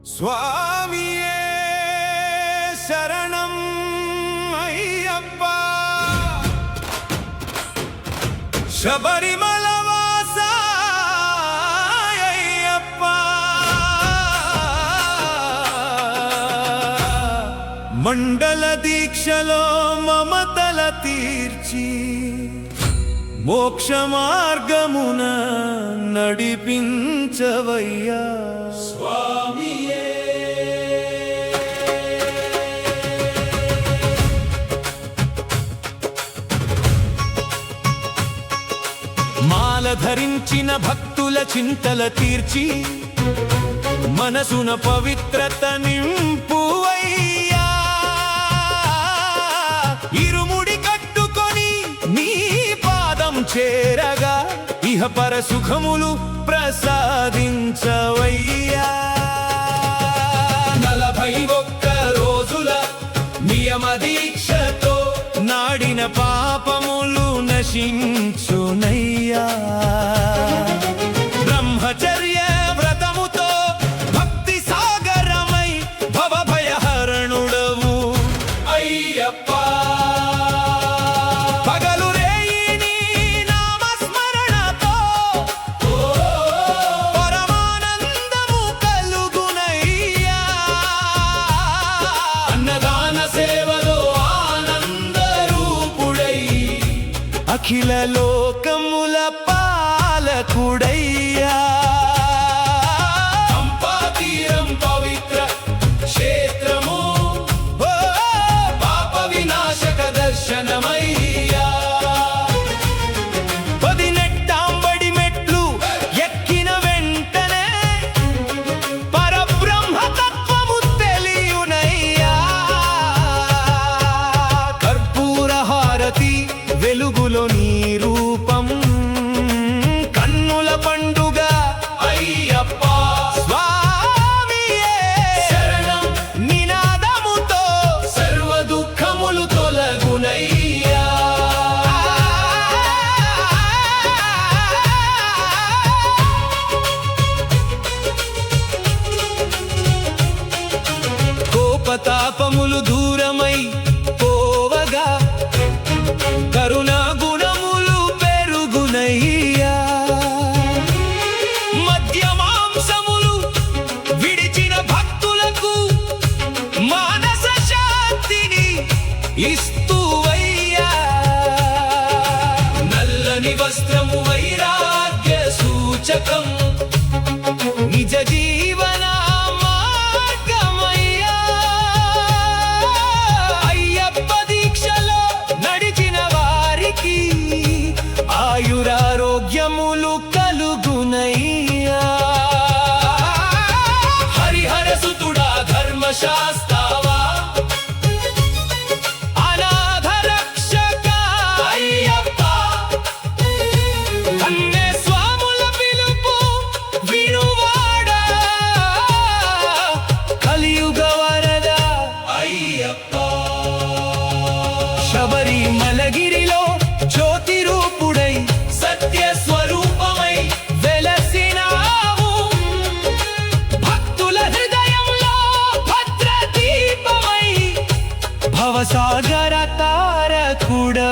స్వామియే శరణం అయ్యప్ప శబరిమల వాస అయ్యప్ప మండల దీక్షలో మమతల తీర్చి మోక్ష మార్గమున నడిపించవయ్యా స్వామియే. మాల ధరించిన భక్తుల చింతల తీర్చి మనసున పవిత్రత నింపువయ్యా. ఇరుముడి కట్టుకొని నీ పాదం చేరగా ఇహపర సుఖములు ప్రసాదించవయ్యా. 41 రోజుల నియమ దీక్షతో నాడిన పాపములు నశించునయ్యా. బ్రహ్మచర్య వ్రతముతో భక్తి సాగరమై భవభయహరణుడవు అయ్యప్ప. పగలు రేయి నీ నామస్మరణతో పరమానందము కలుగునయ్యా. అన్నదాన సేవలో ఆనంద రూపుడై అఖిల లోకముల పాలకుడయ్యా. పంపాతీరం పవిత్ర క్షేత్రము పాప వినాశక దర్శనమయ్యా. 18 మెట్లు ఎక్కిన వెంటనే పరబ్రహ్మతత్వము తెలియునయ్యా. కర్పూర హారతి వెలుగులో నీ రూపం కన్నుల పండుగ అయ్యప్ప. స్వామియే శరణం నినాదముతో సర్వ దుఃఖములు తొలగునయ్యా. కోపతాపములు దూరమై పోవగా కరుణా గుణములు పెరుగునయ్యా. మద్య మాంసములు విడిచిన భక్తులకు మానస శాంతిని ఇస్తూవయ్యా. నల్లని వస్త్రము వైరాగ్య సూచకం నిజ జీవన మార్గమయ్యా. అయ్యప్ప దీక్షలో నడిచిన వారికి ఆయురారోగ్యములు కలుగునయ్యా. హరిహర సుతుడా ధర్మశాస్త్రవా అనాథ రక్షక అయ్యప్ప. అన్నే స్వాముల పిలుపు వినువాడా కలియుగ వరద అయ్యప్ప. శబరిమలగిరిలో జ్యోతి రూపుడై సత్య స్వరూపమై వెలసినావు. భక్తుల హృదయంలో భద్ర దీపమై భవసాగర తారకుడా